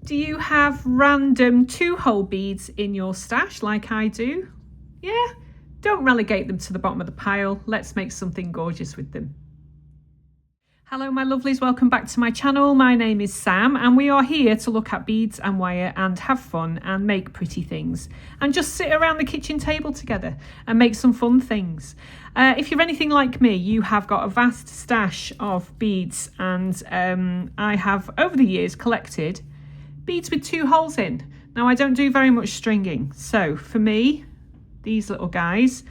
Do you have random 2-hole beads in your stash like I do? Yeah? Don't relegate them to the bottom of the pile. Let's make something gorgeous with them. Hello my lovelies, welcome back to my channel. My name is Sam and we are here to look at beads and wire and have fun and make pretty things and just sit around the kitchen table together and make some fun things. If you're anything like me, you have got a vast stash of beads and I have over the years collected beads with 2 holes in. Now I don't do very much stringing, so for me, these little guys,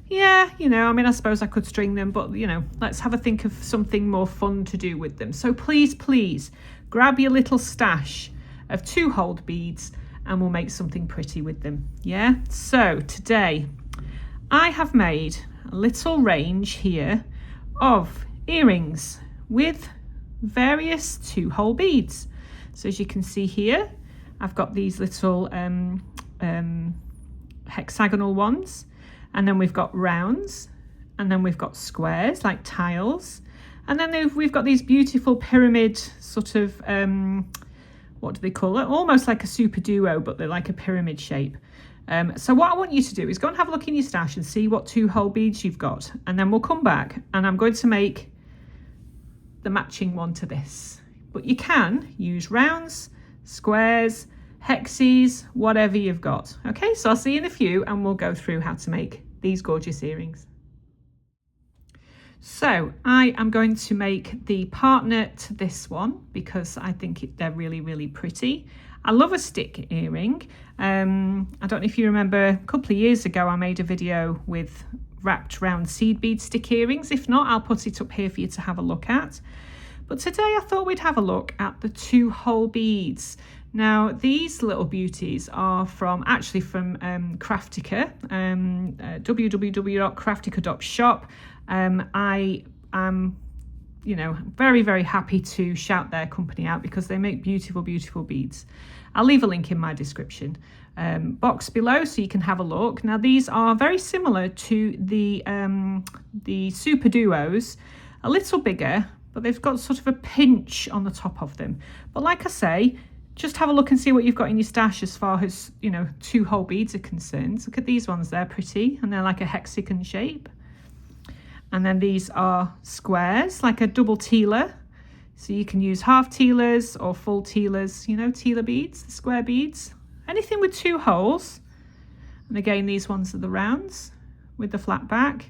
yeah, you know, I mean, I suppose I could string them, but, you know, let's have a think of something more fun to do with them. So please, please grab your little stash of 2-holed beads and we'll make something pretty with them. Yeah, so today I have made a little range here of earrings with various 2-hole beads. So as you can see here, I've got these little hexagonal ones. And then we've got rounds, and then we've got squares like tiles, and then we've got these beautiful pyramid sort of, what do they call it? Almost like a super duo, but they're like a pyramid shape. So what I want you to do is go and have a look in your stash and see what 2-hole beads you've got, and then we'll come back and I'm going to make the matching one to this. But you can use rounds, squares, hexes, whatever you've got. Okay, so I'll see you in a few and we'll go through how to make these gorgeous earrings. So I am going to make the partner to this one because I think they're really, really pretty. I love a stick earring. I don't know if you remember, a couple of years ago I made a video with wrapped round seed bead stick earrings. If not, I'll put it up here for you to have a look at. But today I thought we'd have a look at the 2-hole beads. Now these little beauties are actually from Craftica, www.craftica.shop. I am, you know, very, very happy to shout their company out because they make beautiful, beautiful beads. I'll leave a link in my description box below so you can have a look. Now these are very similar to the Super Duos, a little bigger, but they've got sort of a pinch on the top of them. But like I say, just have a look and see what you've got in your stash as far as, you know, 2-hole beads are concerned. Look at these ones, they're pretty and they're like a hexagon shape. And then these are squares, like a double tealer. So you can use half tealers or full tealers, you know, tealer beads, square beads, anything with 2 holes. And again, these ones are the rounds with the flat back.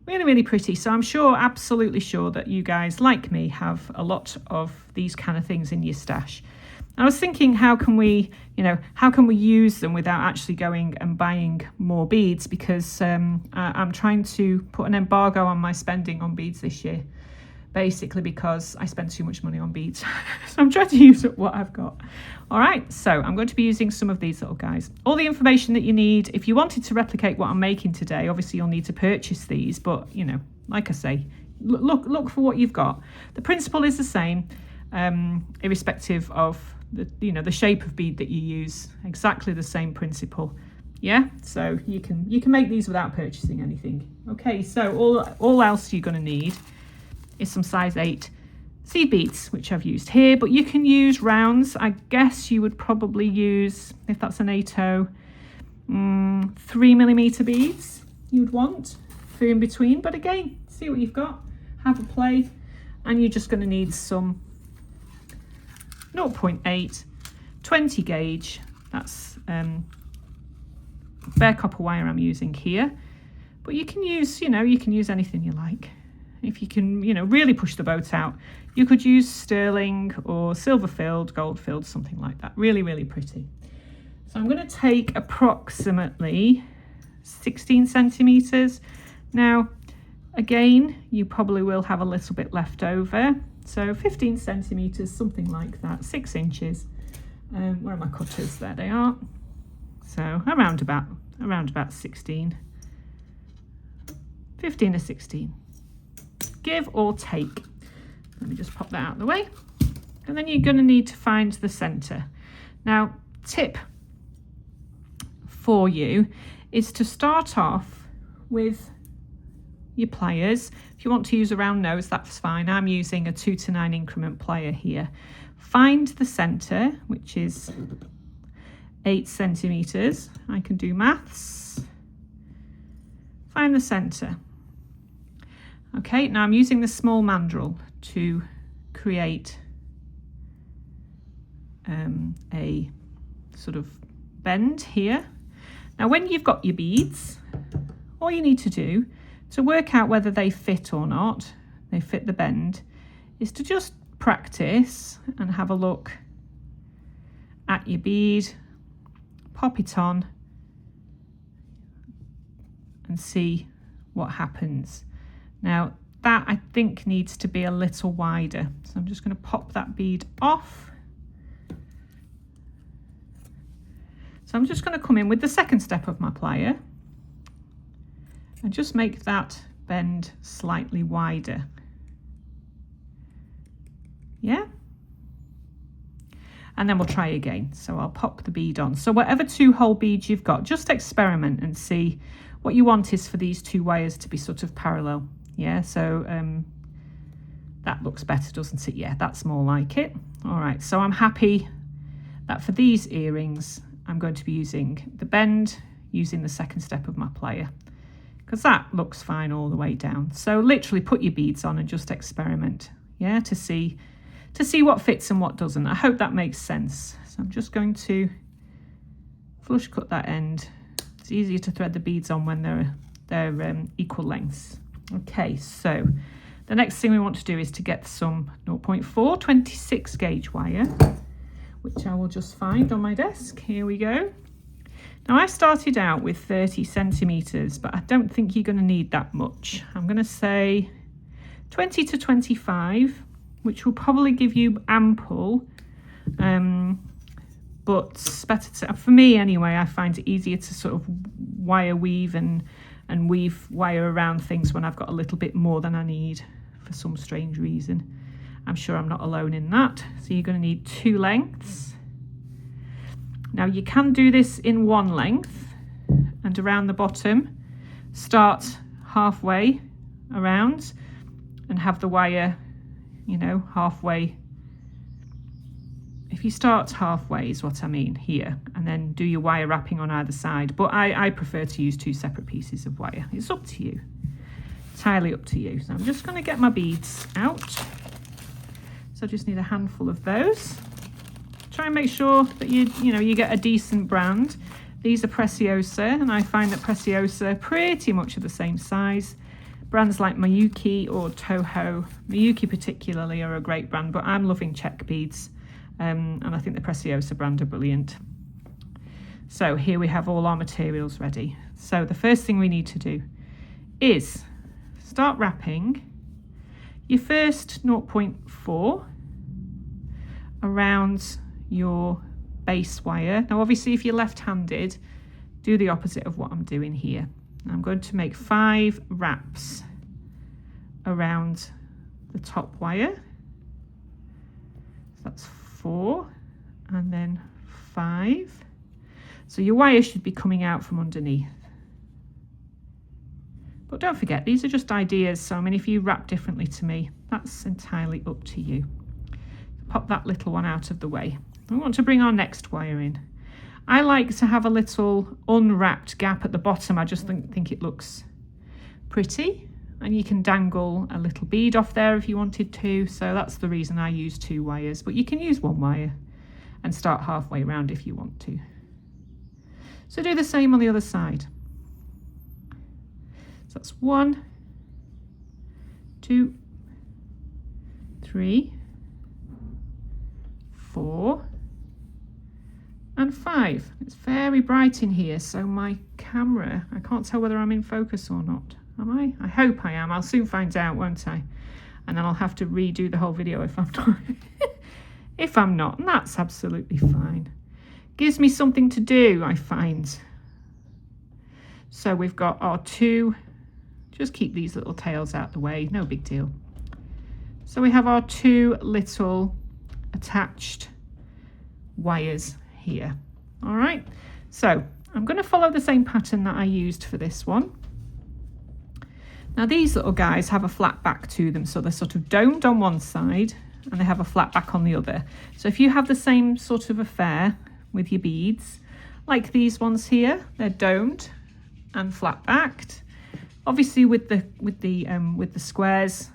Really, really pretty. So I'm sure, absolutely sure that you guys, like me, have a lot of these kind of things in your stash. I was thinking, how can we use them without actually going and buying more beads? Because I'm trying to put an embargo on my spending on beads this year, basically because I spend too much money on beads. So I'm trying to use up what I've got. All right, so I'm going to be using some of these little guys. All the information that you need, if you wanted to replicate what I'm making today, obviously you'll need to purchase these, but, you know, like I say, look for what you've got. The principle is the same, irrespective of the shape of bead that you use. Exactly the same principle. Yeah, so you can make these without purchasing anything. Okay, so all else you're going to need is some size 8 seed beads, which I've used here, but you can use rounds. I guess you would probably use, if that's an 8/0, 3mm beads you'd want for in between. But again, see what you've got, have a play, and you're just going to need some 0.8 20 gauge, that's bare copper wire I'm using here, but you can use, you can use anything you like. If you can, really push the boat out, you could use sterling or silver filled, gold filled, something like that. Really, really pretty. So I'm going to take approximately 16 centimeters. Now, again, you probably will have a little bit left over. So 15 centimeters, something like that, 6 inches. Where are my cutters? There they are. So around about 16, 15 to 16, give or take. Let me just pop that out of the way. And then you're going to need to find the center. Now, tip for you is to start off with your pliers. If you want to use a round nose, that's fine. I'm using a 2 to 9 increment plier here find the center, which is 8 centimeters. I can do maths. Find the center. Okay, now I'm using the small mandrel to create a sort of bend here. Now when you've got your beads, all you need to do to work out whether they fit or not, they fit the bend, is to just practice and have a look at your bead, pop it on and see what happens. Now that I think needs to be a little wider, so I'm just going to pop that bead off. So I'm just going to come in with the second step of my plier and just make that bend slightly wider. Yeah? And then we'll try again. So I'll pop the bead on. So whatever 2-hole beads you've got, just experiment and see what you want is for these 2 wires to be sort of parallel. Yeah, so that looks better, doesn't it? Yeah, that's more like it. All right, so I'm happy that for these earrings, I'm going to be using the bend, using the second step of my plier, because that looks fine all the way down. So literally put your beads on and just experiment, yeah, to see what fits and what doesn't. I hope that makes sense. So I'm just going to flush cut that end. It's easier to thread the beads on when they're equal lengths. Okay, so the next thing we want to do is to get some 0.4 26 gauge wire, which I will just find on my desk. Here we go. Now I started out with 30 centimeters, but I don't think you're going to need that much. I'm going to say 20 to 25, which will probably give you ample, but it's better to, for me anyway, I find it easier to sort of wire weave and weave wire around things when I've got a little bit more than I need for some strange reason. I'm sure I'm not alone in that. So you're going to need 2 lengths. Now you can do this in 1 length and around the bottom, start halfway around and have the wire, you know, halfway. If you start halfway is what I mean here, and then do your wire wrapping on either side. But I prefer to use 2 separate pieces of wire. It's up to you, entirely up to you. So I'm just going to get my beads out. So I just need a handful of those. Try and make sure that you get a decent brand. These are Preciosa, and I find that Preciosa pretty much are the same size. Brands like Miyuki or Toho, Miyuki particularly, are a great brand, but I'm loving check beads, and I think the Preciosa brand are brilliant. So here we have all our materials ready. So the first thing we need to do is start wrapping your first 0.4 around your base wire. Now obviously if you're left-handed, do the opposite of what I'm doing here. I'm going to make 5 wraps around the top wire. So that's 4 and then 5. So your wire should be coming out from underneath. But don't forget, these are just ideas. So I mean, if you wrap differently to me, that's entirely up to you. Pop that little one out of the way. We want to bring our next wire in. I like to have a little unwrapped gap at the bottom. I just think it looks pretty, and you can dangle a little bead off there if you wanted to. So that's the reason I use 2 wires, but you can use 1 wire and start halfway round if you want to. So do the same on the other side. So that's 1, 2, 3, 4, and 5. It's very bright in here, so my camera, I can't tell whether I'm in focus or not. Am I? I hope I am. I'll soon find out, won't I? And then I'll have to redo the whole video if I'm not. If I'm not, and that's absolutely fine. Gives me something to do, I find. So we've got our 2, just keep these little tails out the way, no big deal. So we have our 2 little attached wires here. All right, so I'm going to follow the same pattern that I used for this one. Now these little guys have a flat back to them, so they're sort of domed on one side and they have a flat back on the other. So if you have the same sort of affair with your beads, like these ones here, they're domed and flat backed. Obviously with the squares,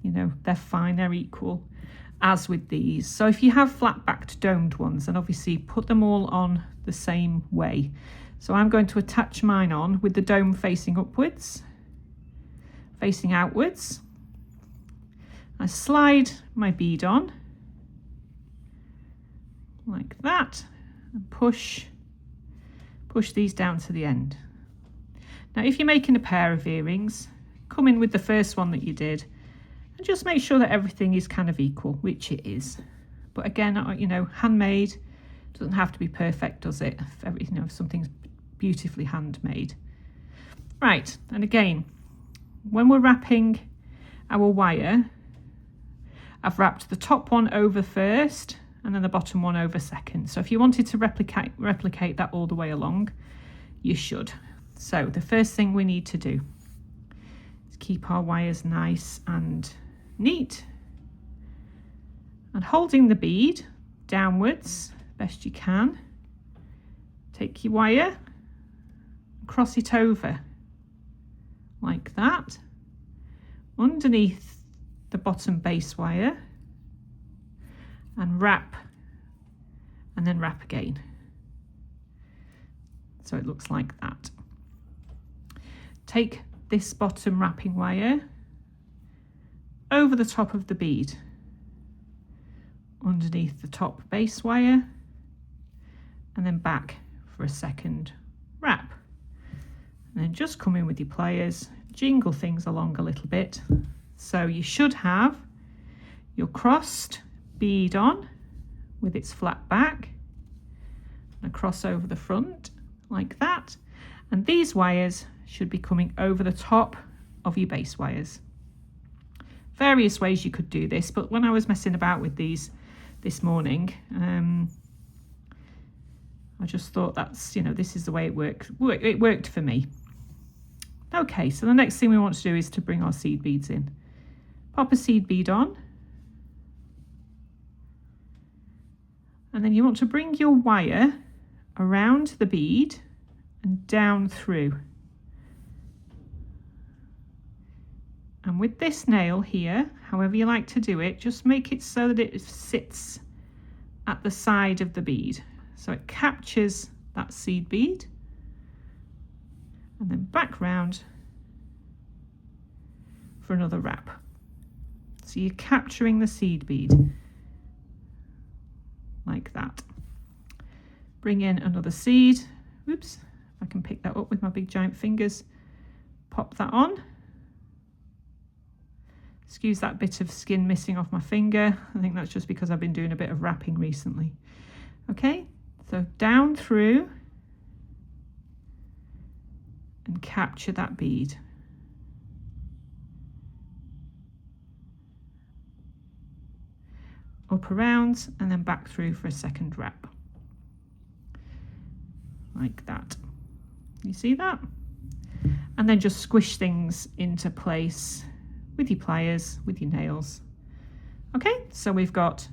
you know, they're fine, they're equal as with these. So if you have flat backed domed ones, then obviously put them all on the same way. So I'm going to attach mine on with the dome facing upwards, facing outwards. I slide my bead on like that and push these down to the end. Now if you're making a pair of earrings, come in with the first one that you did and just make sure that everything is kind of equal, which it is. But again, you know, handmade doesn't have to be perfect, does it? If something's beautifully handmade. Right, and again, when we're wrapping our wire, I've wrapped the top one over first and then the bottom one over second. So if you wanted to replicate that all the way along, you should. So the first thing we need to do is keep our wires nice and neat, and holding the bead downwards best you can, take your wire, cross it over like that underneath the bottom base wire, and wrap, and then wrap again. So it looks like that. Take this bottom wrapping wire over the top of the bead, underneath the top base wire, and then back for a second wrap. And then just come in with your pliers, jingle things along a little bit. So you should have your crossed bead on with its flat back, and a cross over the front like that. And these wires should be coming over the top of your base wires. Various ways you could do this, but when I was messing about with these this morning, I just thought that's, you know, this is the way it worked. It worked for me. Okay, so the next thing we want to do is to bring our seed beads in. Pop a seed bead on, and then you want to bring your wire around the bead and down through. And with this nail here, however you like to do it, just make it so that it sits at the side of the bead, so it captures that seed bead, and then back round for another wrap. So you're capturing the seed bead like that. Bring in another seed. Oops, I can pick that up with my big giant fingers. Pop that on. Excuse that bit of skin missing off my finger. I think that's just because I've been doing a bit of wrapping recently. Okay, so down through and capture that bead. Up around and then back through for a second wrap. Like that. You see that? And then just squish things into place with your pliers, with your nails. Okay, so we've got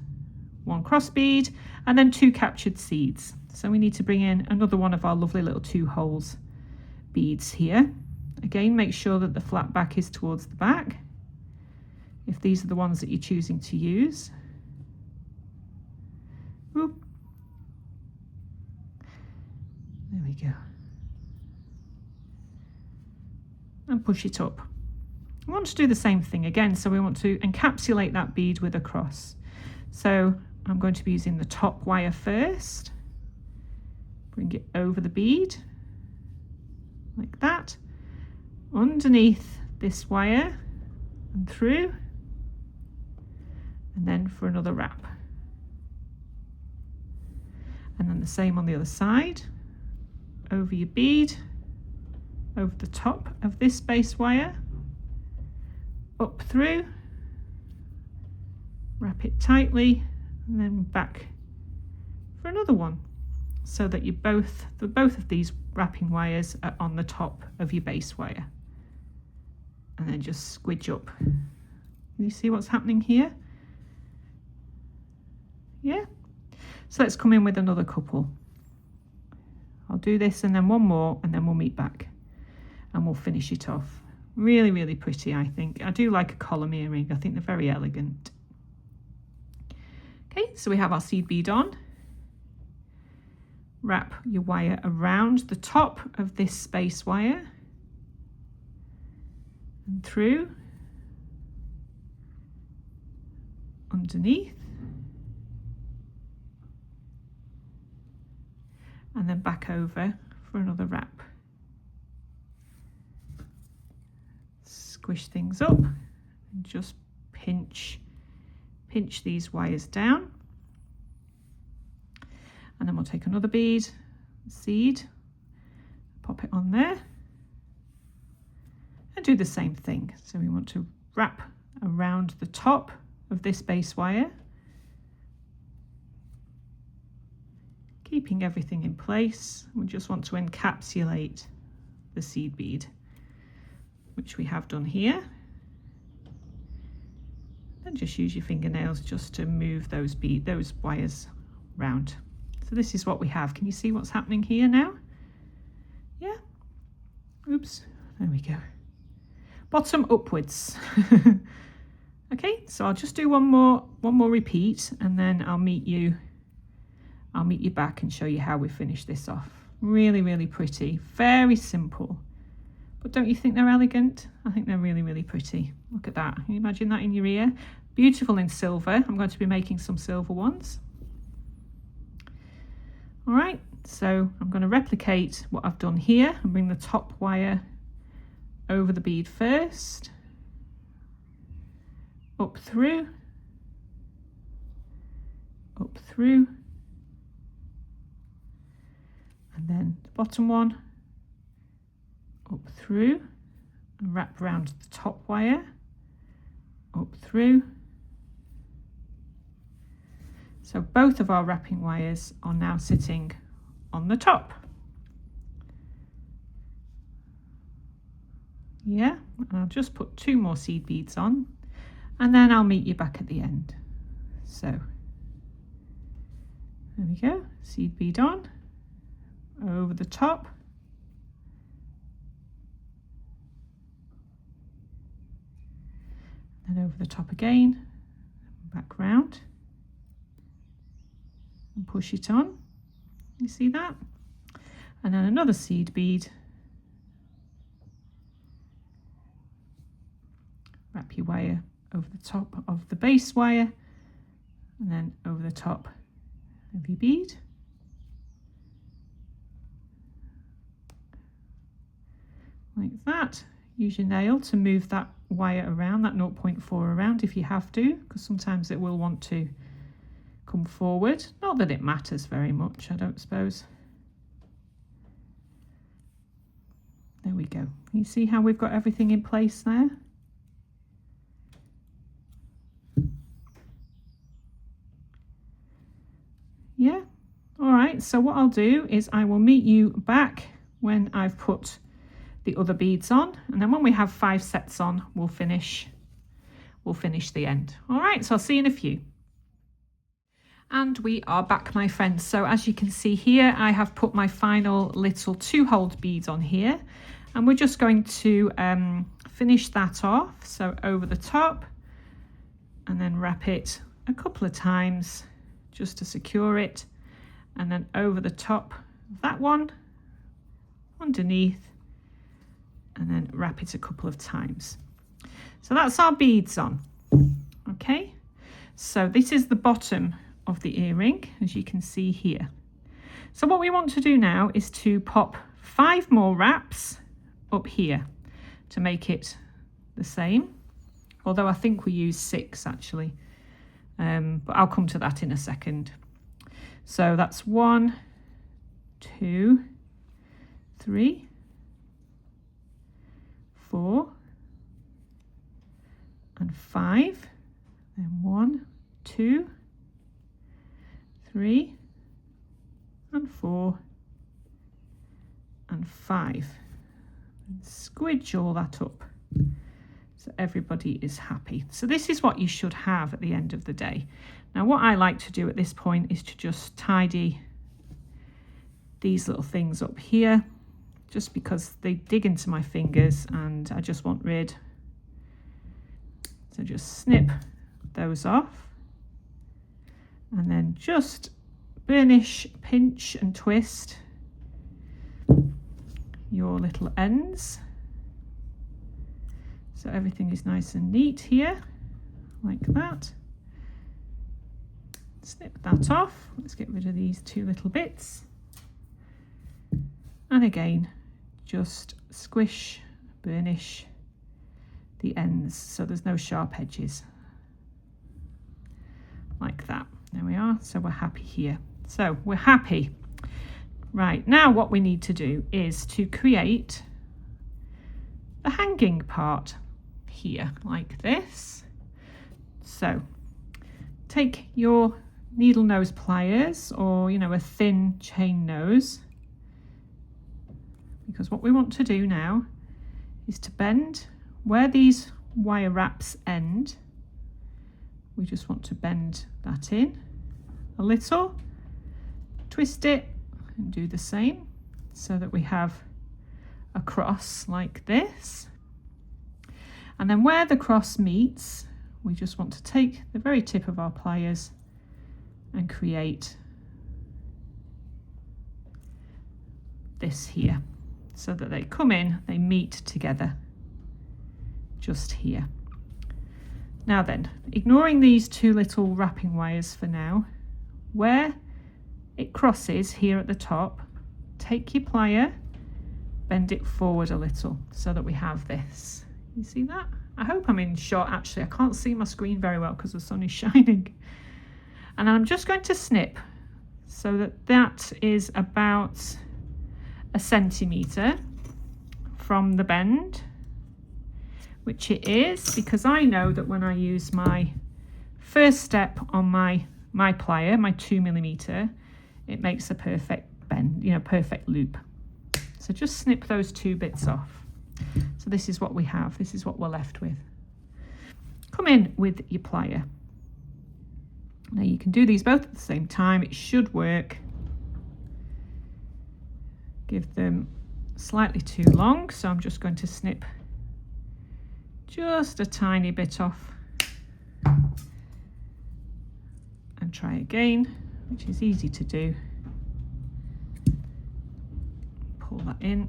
one cross bead and then two captured seeds. So we need to bring in another one of our lovely little 2 holes beads here. Again, make sure that the flat back is towards the back, if these are the ones that you're choosing to use. Oop. There we go. And push it up. We want to do the same thing again, so we want to encapsulate that bead with a cross. So I'm going to be using the top wire first. Bring it over the bead, like that, underneath this wire and through, and then for another wrap. And then the same on the other side, over your bead, over the top of this base wire, up through, wrap it tightly, and then back for another one, so that both of these wrapping wires are on the top of your base wire. And then just squidge up. You see what's happening here? Yeah, so let's come in with another couple. I'll do this and then one more, and then we'll meet back and we'll finish it off. Really, really pretty, I think. I do like a column earring. I think they're very elegant. Okay, so we have our seed bead on. Wrap your wire around the top of this space wire and through, underneath, and then back over for another wrap. Squish things up and just pinch these wires down, and then we'll take another bead, seed, pop it on there and do the same thing. So we want to wrap around the top of this base wire, keeping everything in place. We just want to encapsulate the seed bead, which we have done here. And just use your fingernails just to move those wires round. So this is what we have. Can you see what's happening here now? Yeah. Oops. There we go. Bottom upwards. Okay, so I'll just do one more repeat, and then I'll meet you back and show you how we finish this off. Really, really pretty. Very simple. But don't you think they're elegant? I think they're really, really pretty. Look at that. Can you imagine that in your ear? Beautiful in silver. I'm going to be making some silver ones. All right, so I'm going to replicate what I've done here and bring the top wire over the bead first, up through, and then the bottom one, up through, and wrap around the top wire, up through. So both of our wrapping wires are now sitting on the top. Yeah, and I'll just put 2 more seed beads on, and then I'll meet you back at the end. So there we go, seed bead on, over the top, and over the top again, back round, and push it on. You see that? And then another seed bead. Wrap your wire over the top of the base wire, and then over the top of your bead. Like that. Use your nail to move that wire around, that 0.4 around if you have to, because sometimes it will want to come forward. Not that it matters very much, I don't suppose. There we go. You see how we've got everything in place there? Yeah, all right, so what I'll do is I will meet you back when I've put the other beads on, and then when we have 5 sets on, we'll finish the end. All right, so I'll see you in a few. And we are back, my friends. So as you can see here, I have put my final little 2-holed beads on here, and we're just going to finish that off. So over the top, and then wrap it a couple of times just to secure it, and then over the top of that one, underneath, and then wrap it a couple of times. So that's our beads on. Okay, so this is the bottom of the earring, as you can see here. So what we want to do now is to pop 5 more wraps up here to make it the same, although I think we use 6 actually, but I'll come to that in a second. So that's 1, 2, 3, 4 and 5, then 1, 2, 3 and 4 and 5, and squidge all that up. so everybody is happy. So this is what you should have at the end of the day. Now what I like to do at this point is to just tidy these little things up here, just because they dig into my fingers and I just want rid. So just snip those off and then just burnish, pinch and twist your little ends. So everything is nice and neat here, like that. Snip that off. Let's get rid of these two little bits. And again, just squish, burnish the ends so there's no sharp edges. Like that. There we are. So we're happy here. So we're happy. Right, now what we need to do is to create the hanging part here, like this. So take your needle nose pliers, or a thin chain nose, because what we want to do now is to bend where these wire wraps end. We just want to bend that in a little, twist it and do the same so that we have a cross like this. And then where the cross meets, we just want to take the very tip of our pliers and create this here, so that they come in, they meet together just here. Now then, ignoring these two little wrapping wires for now, where it crosses here at the top, take your plier, bend it forward a little so that we have this. You see that? I hope I'm in shot. Actually, I can't see my screen very well because the sun is shining. And I'm just going to snip so that that is about 1 centimetre from the bend, which it is, because I know that when I use my first step on my plier, my 2mm, it makes a perfect bend, perfect loop. So just snip those two bits off. So this is what we have. This is what we're left with. Come in with your plier. Now you can do these both at the same time. It should work. Give them slightly too long, so I'm just going to snip just a tiny bit off and try again, which is easy to do. Pull that in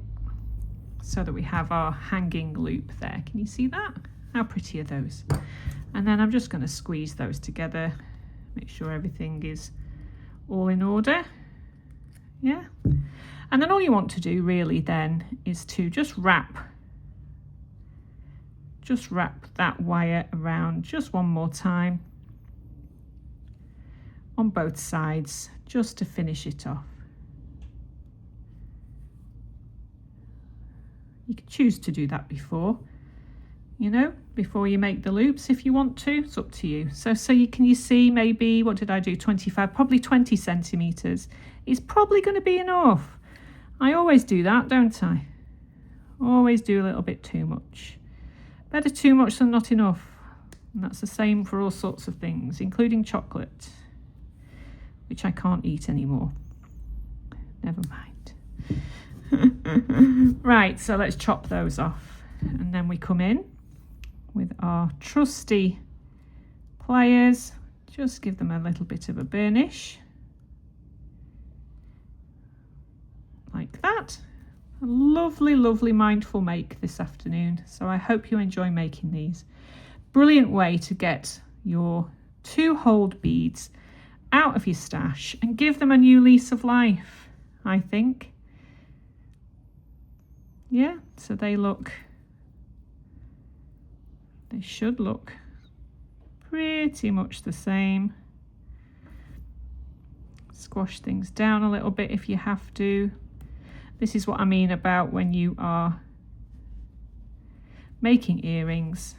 so that we have our hanging loop there. Can you see that? How pretty are those? And then I'm just going to squeeze those together, make sure everything is all in order. Yeah. And then all you want to do really then is to just wrap that wire around just one more time on both sides, just to finish it off. You can choose to do that before you make the loops if you want to. It's up to you. So you see, maybe, what did I do, 25, probably 20 centimetres is probably going to be enough. I always do that, don't I? Always do a little bit too much. Better too much than not enough. And that's the same for all sorts of things, including chocolate, which I can't eat anymore. Never mind. Right, so let's chop those off. And then we come in with our trusty pliers. Just give them a little bit of a burnish. Like that. A lovely, lovely mindful make this afternoon. So I hope you enjoy making these. Brilliant way to get your 2-holed beads out of your stash and give them a new lease of life, I think. Yeah, so they should look pretty much the same. Squash things down a little bit if you have to. This is what I mean about when you are making earrings.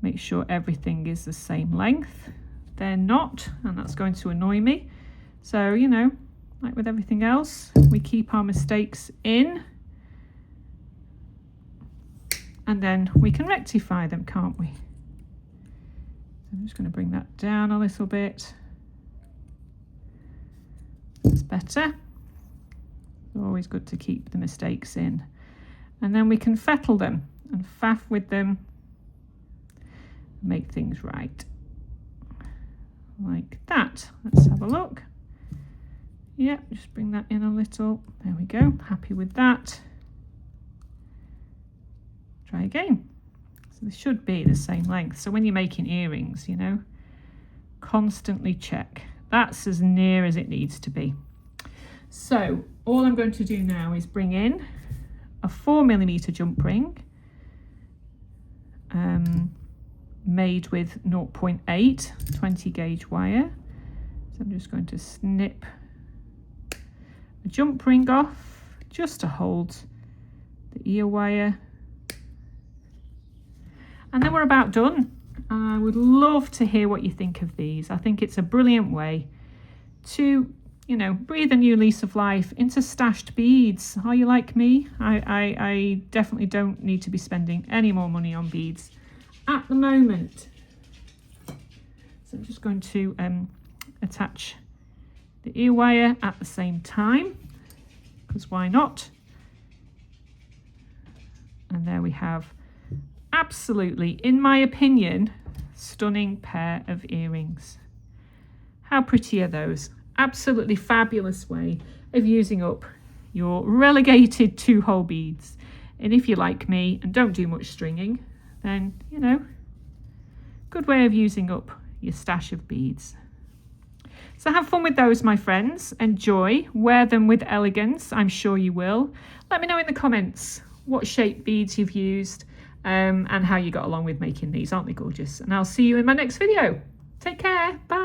Make sure everything is the same length. They're not, and that's going to annoy me. So, like with everything else, we keep our mistakes in. and then we can rectify them, can't we? I'm just going to bring that down a little bit. That's better. Always good to keep the mistakes in. And then we can fettle them and faff with them, make things right. Like that. Let's have a look. Yeah, just bring that in a little. There we go. Happy with that. Try again. So this should be the same length. So when you're making earrings, you know, constantly check. That's as near as it needs to be. So all I'm going to do now is bring in a 4mm jump ring made with 0.8 20 gauge wire. So I'm just going to snip a jump ring off just to hold the ear wire. And then we're about done. I would love to hear what you think of these. I think it's a brilliant way to, you know, breathe a new lease of life into stashed beads. Are you like me? I definitely don't need to be spending any more money on beads at the moment. So I'm just going to attach the ear wire at the same time, because why not? And there we have absolutely, in my opinion, stunning pair of earrings. How pretty are those? Absolutely fabulous way of using up your relegated 2-hole beads. And if you're like me and don't do much stringing, then, you know, good way of using up your stash of beads. So have fun with those, my friends. Enjoy. Wear them with elegance. I'm sure you will. Let me know in the comments what shape beads you've used and how you got along with making these. Aren't they gorgeous? And I'll see you in my next video. Take care. Bye.